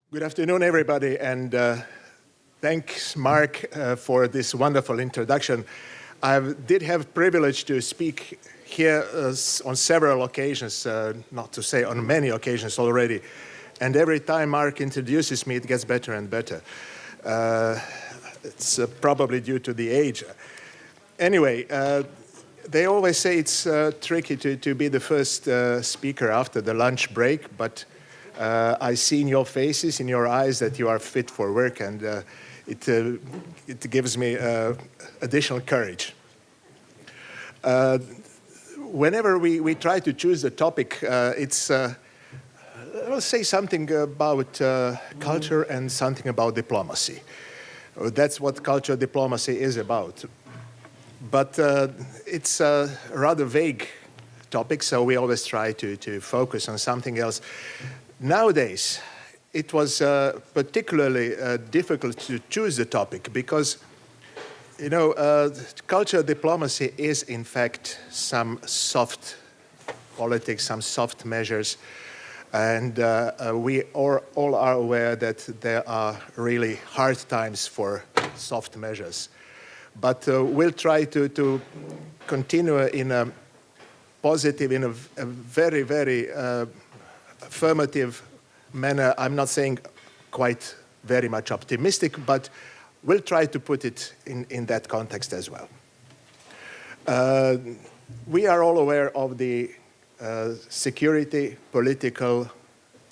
Good afternoon, everybody, and thanks, Mark, for this wonderful introduction. I did have privilege to speak here on several occasions, not to say on many occasions already, and every time Mark introduces me, it gets better and better. It's probably due to the age. Anyway, they always say it's tricky to be the first speaker after the lunch break, but I see in your faces, in your eyes, that you are fit for work, and it gives me additional courage. Whenever we try to choose a topic, I'll say something about culture and something about diplomacy. That's what culture diplomacy is about. But it's a rather vague topic, so we always try to focus on something else. Nowadays, it was particularly difficult to choose the topic because, you know, cultural diplomacy is in fact some soft politics, some soft measures, and we all are aware that there are really hard times for soft measures. But we'll try to continue in a positive, in a very, very affirmative manner. I'm not saying quite very much optimistic, but we'll try to put it in that context as well. We are all aware of the security, political,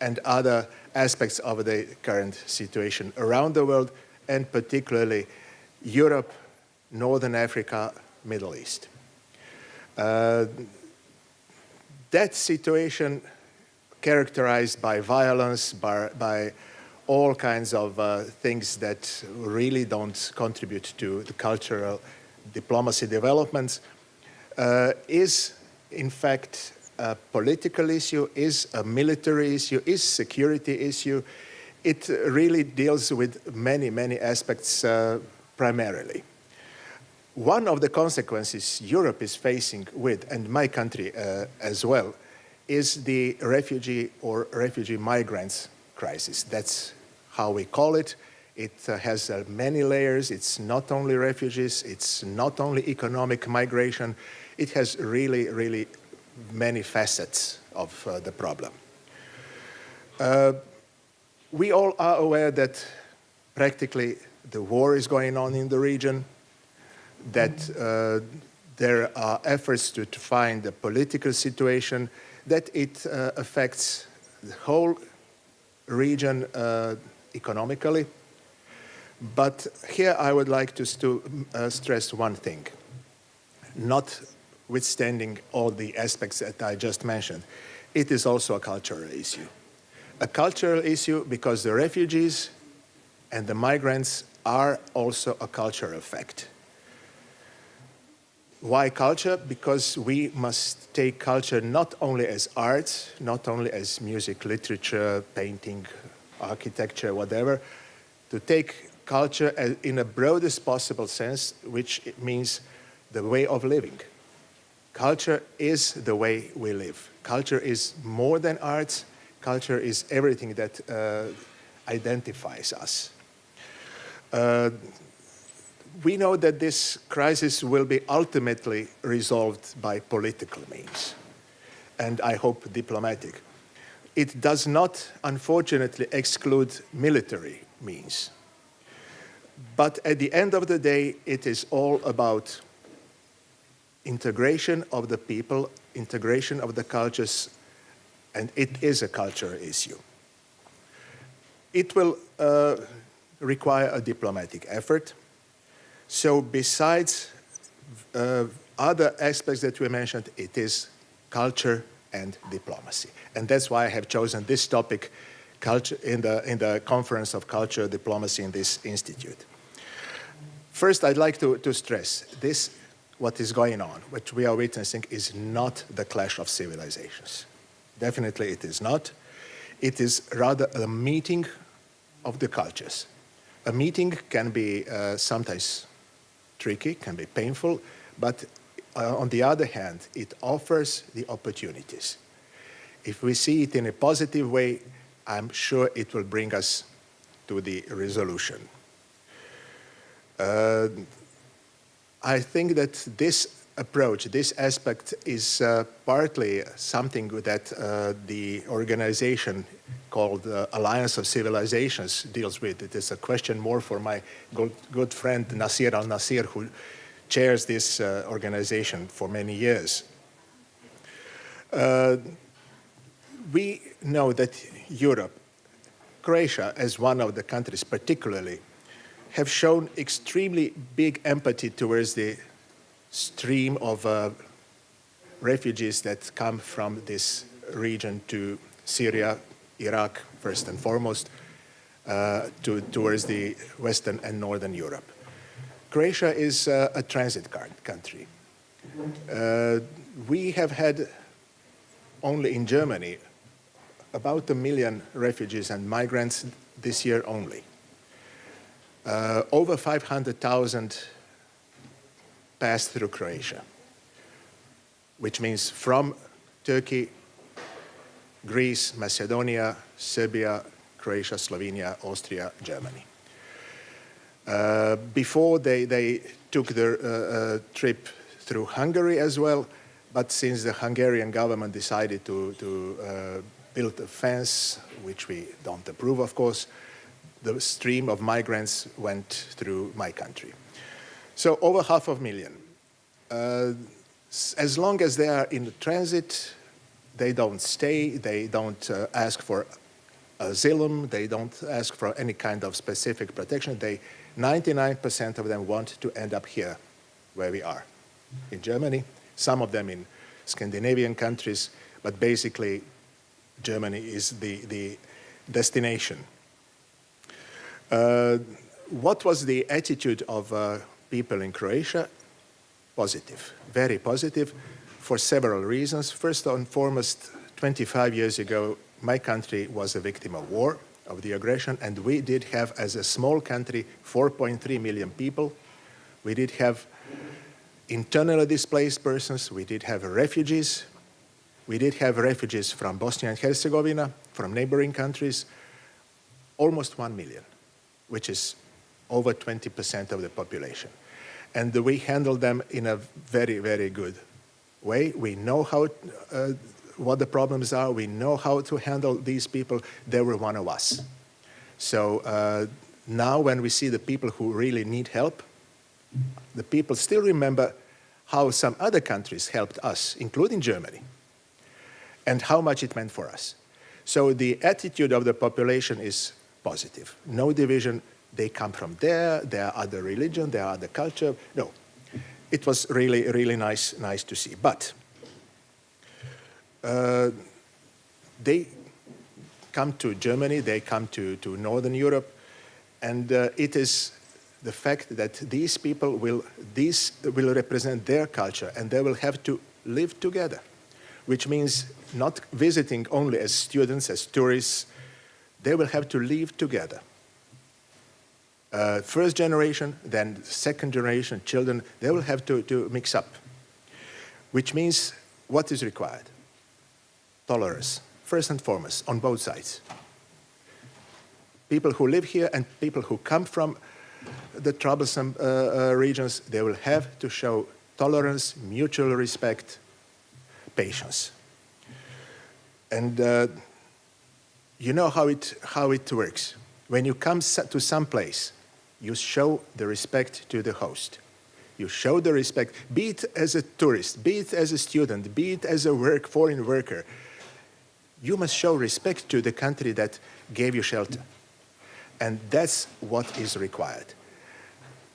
and other aspects of the current situation around the world, and particularly Europe, Northern Africa, Middle East. That situation, characterized by violence, by all kinds of things that really don't contribute to the cultural diplomacy developments, is in fact a political issue, is a military issue, is a security issue. It really deals with many, many aspects primarily. One of the consequences Europe is facing with, and my country as well, is the refugee or refugee migrants crisis. That's how we call it. It has many layers. It's not only refugees. It's not only economic migration. It has really, really many facets of the problem. We all are aware that practically the war is going on in the region, that there are efforts to find a political situation, that it affects the whole region economically. But here I would like to stress one thing, notwithstanding all the aspects that I just mentioned. It is also a cultural issue. A cultural issue because the refugees and the migrants are also a cultural fact. Why culture? Because we must take culture not only as art, not only as music, literature, painting, architecture, whatever, to take culture in the broadest possible sense, which means the way of living. Culture is the way we live. Culture is more than art. Culture is everything that identifies us. We know that this crisis will be ultimately resolved by political means, and I hope diplomatic. It does not, unfortunately, exclude military means. But at the end of the day, it is all about integration of the people, integration of the cultures, and it is a cultural issue. It will require a diplomatic effort. So besides other aspects that we mentioned, it is culture and diplomacy. And that's why I have chosen this topic, culture, in the Conference of Culture Diplomacy in this institute. First, I'd like to stress this, what is going on, what we are witnessing, is not the clash of civilizations. Definitely it is not. It is rather a meeting of the cultures. A meeting can be sometimes tricky, can be painful, but on the other hand, it offers the opportunities. If we see it in a positive way, I'm sure it will bring us to the resolution. I think that this approach, this aspect is partly something that the organization called Alliance of Civilizations deals with. It is a question more for my good friend Nasir al-Nasir, who chairs this organization for many years. We know that Europe, Croatia as one of the countries particularly, have shown extremely big empathy towards the stream of refugees that come from this region to Syria, Iraq, first and foremost, towards the Western and Northern Europe. Croatia is a transit country. We have had only in Germany about 1 million refugees and migrants this year only. Over 500,000 passed through Croatia, which means from Turkey, Greece, Macedonia, Serbia, Croatia, Slovenia, Austria, Germany. Before they took their trip through Hungary as well, but since the Hungarian government decided to build a fence, which we don't approve, of course, the stream of migrants went through my country. So over 500,000. As long as they are in transit, they don't stay, they don't ask for asylum, they don't ask for any kind of specific protection. 99% of them want to end up here, where we are, in Germany, some of them in Scandinavian countries, but basically Germany is the destination. What was the attitude of people in Croatia? Positive, very positive, for several reasons. First and foremost, 25 years ago, my country was a victim of war, of the aggression, and we did have, as a small country, 4.3 million people. We did have internally displaced persons, we did have refugees. We did have refugees from Bosnia and Herzegovina, from neighboring countries, almost 1 million, which is over 20% of the population. And we handled them in a very, very good way. We know what the problems are. We know how to handle these people. They were one of us. So now when we see the people who really need help, the people still remember how some other countries helped us, including Germany, and how much it meant for us. So the attitude of the population is positive. No division. They come from there, they are other religion, they are other culture. No, it was really, really nice to see. But they come to Germany, they come to Northern Europe, and it is the fact that these people will represent their culture, and they will have to live together, which means not visiting only as students, as tourists. They will have to live together. First generation, then second generation, children, they will have to mix up, which means what is required? Tolerance, first and foremost, on both sides. People who live here and people who come from the troublesome regions, they will have to show tolerance, mutual respect, patience. And you know how it works. When you come to some place, you show the respect to the host. You show the respect, be it as a tourist, be it as a student, be it as a foreign worker. You must show respect to the country that gave you shelter. And that's what is required.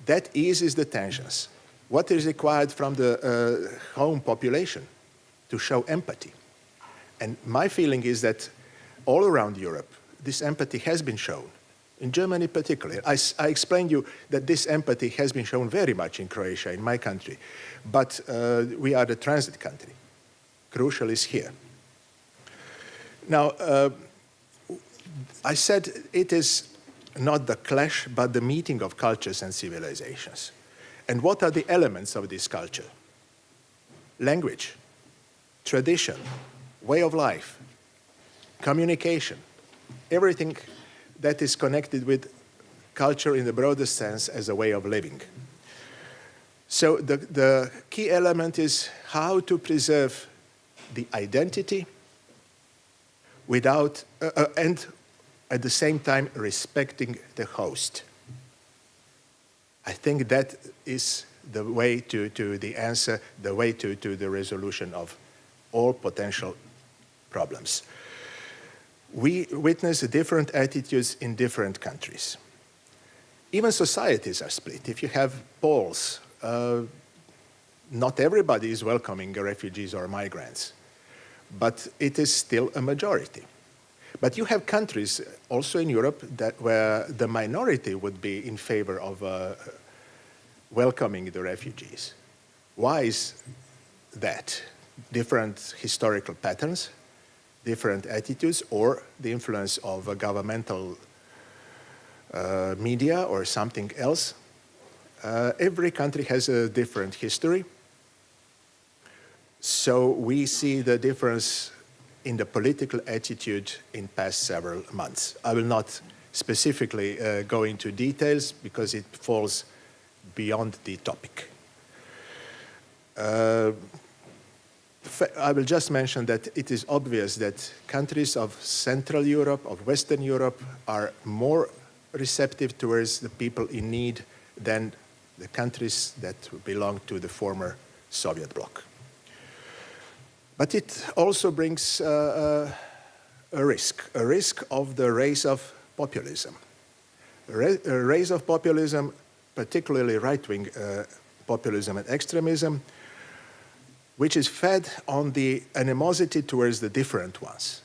That eases the tensions. What is required from the home population? To show empathy. And my feeling is that all around Europe, this empathy has been shown. In Germany particularly. I explained you that this empathy has been shown very much in Croatia, in my country. But we are the transit country. Crucial is here. Now, I said it is not the clash, but the meeting of cultures and civilizations. And what are the elements of this culture? Language, tradition, way of life, communication, everything that is connected with culture in the broadest sense as a way of living. So the key element is how to preserve the identity without, and at the same time respecting the host. I think that is the way to the answer, the way to the resolution of all potential problems. We witness different attitudes in different countries. Even societies are split. If you have Poles, not everybody is welcoming refugees or migrants, but it is still a majority. But you have countries also in Europe where the minority would be in favor of welcoming the refugees. Why is that? Different historical patterns, different attitudes, or the influence of governmental media or something else. Every country has a different history. So we see the difference in the political attitude in past several months. I will not specifically go into details because it falls beyond the topic. I will just mention that it is obvious that countries of Central Europe, of Western Europe, are more receptive towards the people in need than the countries that belong to the former Soviet bloc. But it also brings a risk of the rise of populism. A rise of populism, particularly right-wing populism and extremism, which is fed on the animosity towards the different ones.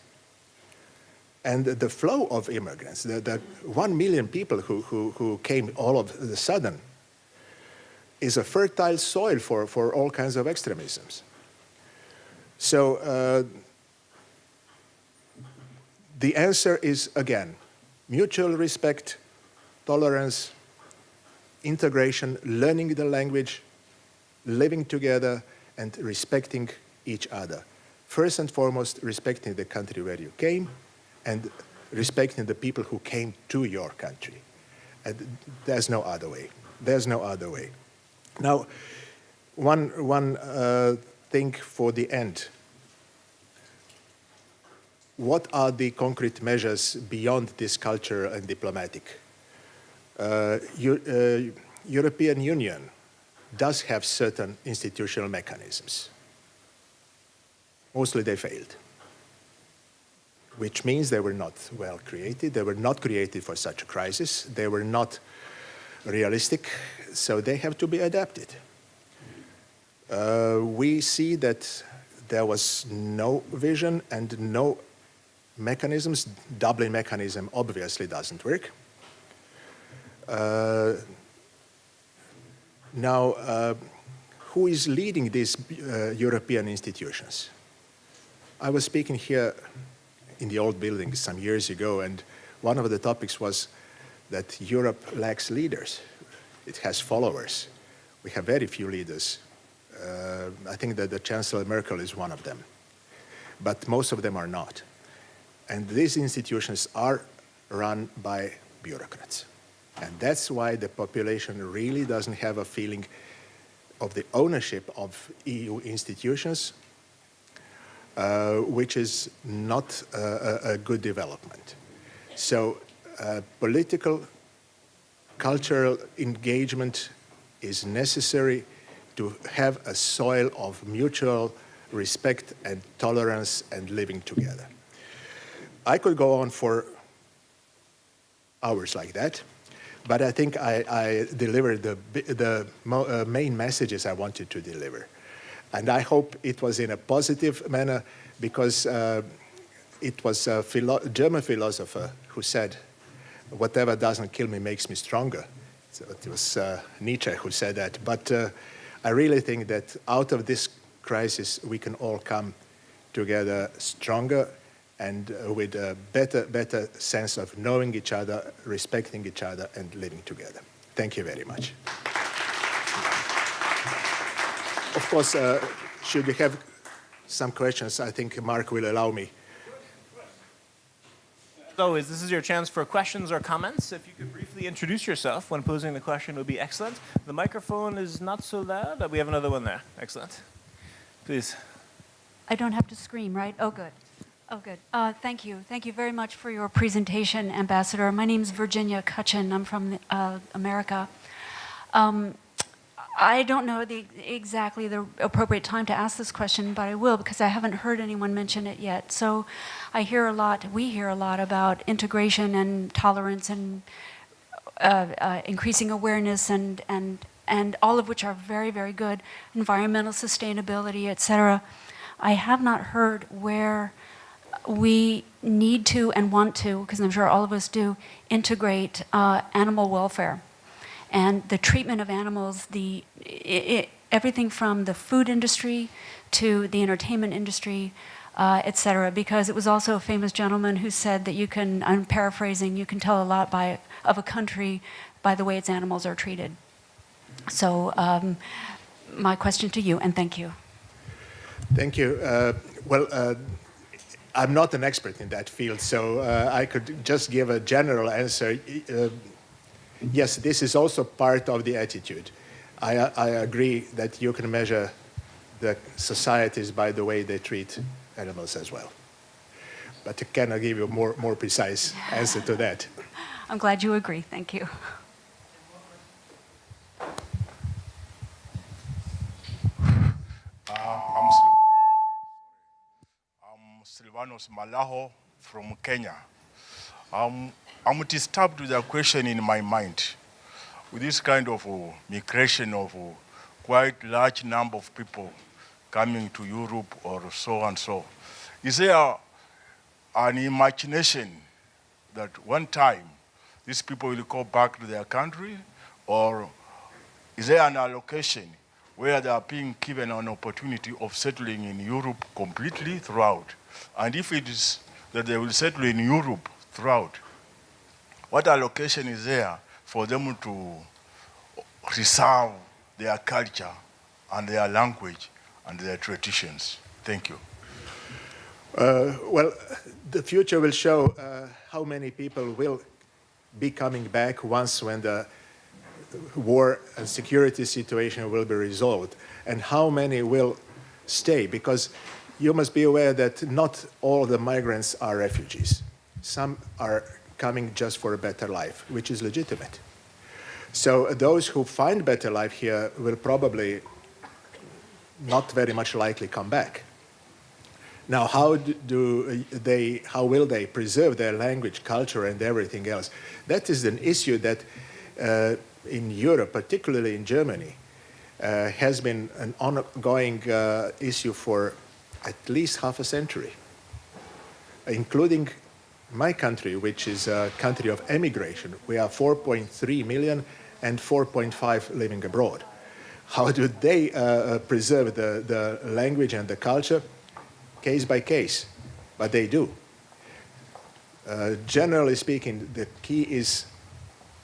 And the flow of immigrants, the 1 million people who came all of a sudden, is a fertile soil for all kinds of extremisms. So the answer is, again, mutual respect, tolerance, integration, learning the language, living together, and respecting each other. First and foremost, respecting the country where you came, and respecting the people who came to your country. And there's no other way. There's no other way. Now, one thing for the end. What are the concrete measures beyond this cultural and diplomatic? European Union does have certain institutional mechanisms. Mostly they failed, which means they were not well created. They were not created for such a crisis. They were not realistic, so they have to be adapted. We see that there was no vision and no mechanisms. Dublin mechanism obviously doesn't work. Now, who is leading these European institutions? I was speaking here in the old building some years ago, and one of the topics was that Europe lacks leaders. It has followers. We have very few leaders. I think that the Chancellor Merkel is one of them, but most of them are not. And these institutions are run by bureaucrats. And that's why the population really doesn't have a feeling of the ownership of EU institutions, which is not a good development. So political, cultural engagement is necessary to have a soil of mutual respect and tolerance and living together. I could go on for hours like that, but I think I delivered the main messages I wanted to deliver. And I hope it was in a positive manner, because it was a German philosopher who said, "Whatever doesn't kill me makes me stronger." So it was Nietzsche who said that. But I really think that out of this crisis, we can all come together stronger and with a better sense of knowing each other, respecting each other, and living together. Thank you very much. Of course, should you have some questions, I think Mark will allow me. As always, this is your chance for questions or comments. If you could briefly introduce yourself when posing the question, it would be excellent. The microphone is not so loud. We have another one there. Excellent. Please. I don't have to scream, right? Oh, good. Oh, good. Thank you. Thank you very much for your presentation, Ambassador. My name is Virginia Cutchin. I'm from America. I don't know exactly the appropriate time to ask this question, but I will because I haven't heard anyone mention it yet. So we hear a lot about integration and tolerance and increasing awareness and all of which are very, very good, environmental sustainability, et cetera. I have not heard where we need to and want to, because I'm sure all of us do, integrate animal welfare and the treatment of animals, everything from the food industry to the entertainment industry, et cetera, because it was also a famous gentleman who said that you can, I'm paraphrasing, you can tell a lot of a country by the way its animals are treated. So my question to you, and thank you. Thank you. I'm not an expert in that field, so I could just give a general answer. Yes, this is also part of the attitude. I agree that you can measure the societies by the way they treat animals as well. But I cannot give you a more precise answer to that. I'm glad you agree. Thank you. I'm Silvanos Malaho from Kenya. I'm disturbed with a question in my mind. With this kind of migration of quite large number of people coming to Europe or so and so, is there an imagination that one time these people will go back to their country, or is there an allocation where they are being given an opportunity of settling in Europe completely throughout? And if it is that they will settle in Europe throughout, what allocation is there for them to preserve their culture and their language and their traditions? Thank you. Well, the future will show how many people will be coming back when the war and security situation will be resolved, and how many will stay, because you must be aware that not all the migrants are refugees. Some are coming just for a better life, which is legitimate. So those who find better life here will probably not very much likely come back. Now, how will they preserve their language, culture, and everything else? That is an issue that in Europe, particularly in Germany, has been an ongoing issue for at least half a century, including my country, which is a country of emigration. We are 4.3 million and 4.5 living abroad. How do they preserve the language and the culture? Case by case, but they do. Generally speaking, the key is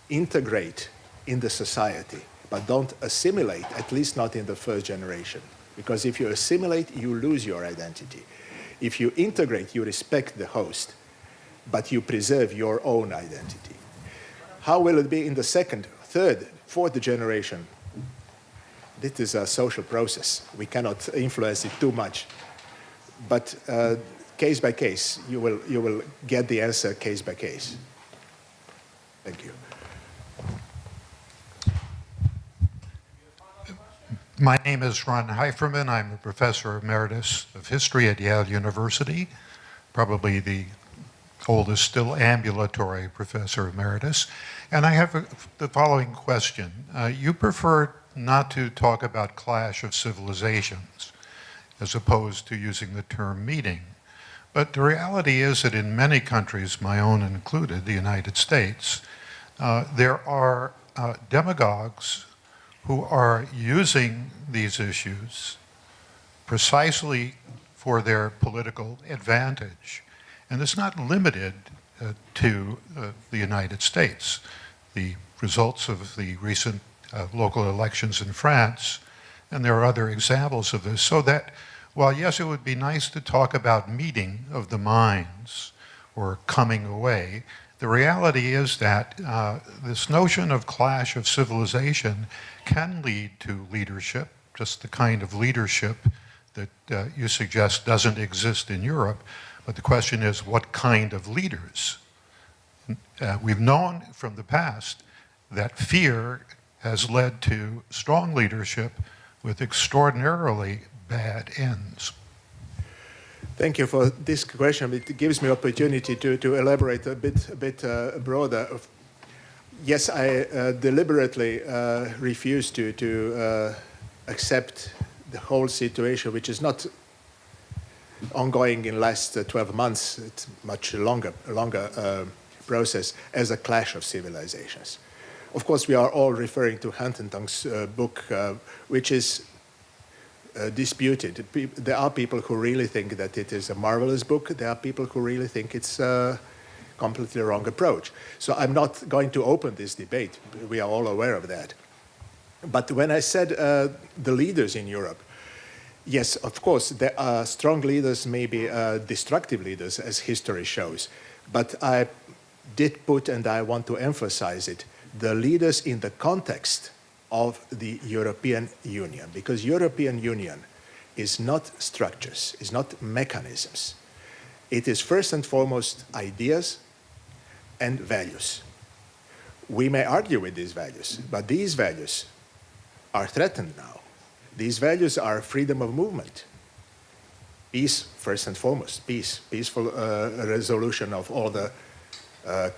integrate in the society, but don't assimilate, at least not in the first generation. Because if you assimilate, you lose your identity. If you integrate, you respect the host, but you preserve your own identity. How will it be in the second, third, fourth generation? This is a social process. We cannot influence it too much. But case by case, you will get the answer case by case. Thank you. My name is Ron Heiferman. I'm a professor emeritus of history at Yale University, probably the oldest still ambulatory professor emeritus. And I have the following question. You prefer not to talk about clash of civilizations as opposed to using the term meeting. But the reality is that in many countries, my own included, the United States, there are demagogues who are using these issues precisely for their political advantage. And it's not limited to the United States. The results of the recent local elections in France, and there are other examples of this, so that while yes, it would be nice to talk about meeting of the minds, or coming away. The reality is that this notion of clash of civilization can lead to leadership, just the kind of leadership that you suggest doesn't exist in Europe. But the question is, what kind of leaders? We've known from the past that fear has led to strong leadership with extraordinarily bad ends. Thank you for this question. It gives me opportunity to elaborate a bit broader. Yes, I deliberately refuse to accept the whole situation, which is not ongoing in last 12 months. It's much longer process, as a clash of civilizations. Of course, we are all referring to Huntington's book, which is disputed. There are people who really think that it is a marvelous book. There are people who really think it's a completely wrong approach. So I'm not going to open this debate. We are all aware of that. But when I said the leaders in Europe, yes, of course, there are strong leaders, maybe destructive leaders, as history shows. But I did put, and I want to emphasize it, the leaders in the context of the European Union, because European Union is not structures, is not mechanisms. It is first and foremost ideas and values. We may argue with these values, but these values are threatened now. These values are freedom of movement, peace first and foremost, peaceful resolution of all the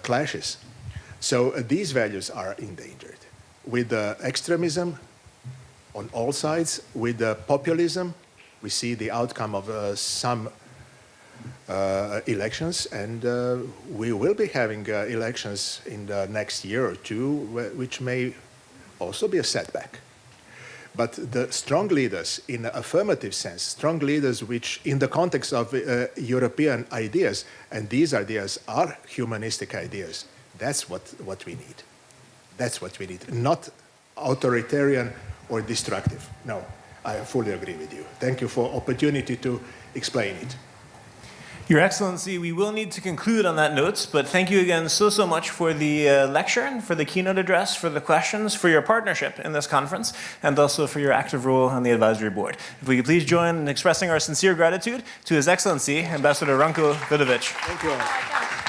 clashes. So these values are endangered. With extremism on all sides, with populism, we see the outcome of some elections, and we will be having elections in the next year or two, which may also be a setback. But the strong leaders, in an affirmative sense, strong leaders which, in the context of European ideas, and these ideas are humanistic ideas, that's what we need. That's what we need, not authoritarian or destructive. No, I fully agree with you. Thank you for opportunity to explain it. Your Excellency, we will need to conclude on that note, but thank you again so much for the lecture, and for the keynote address, for the questions, for your partnership in this conference, and also for your active role on the advisory board. If we could please join in expressing our sincere gratitude to His Excellency, Ambassador Ranko Vilovic. Thank you all.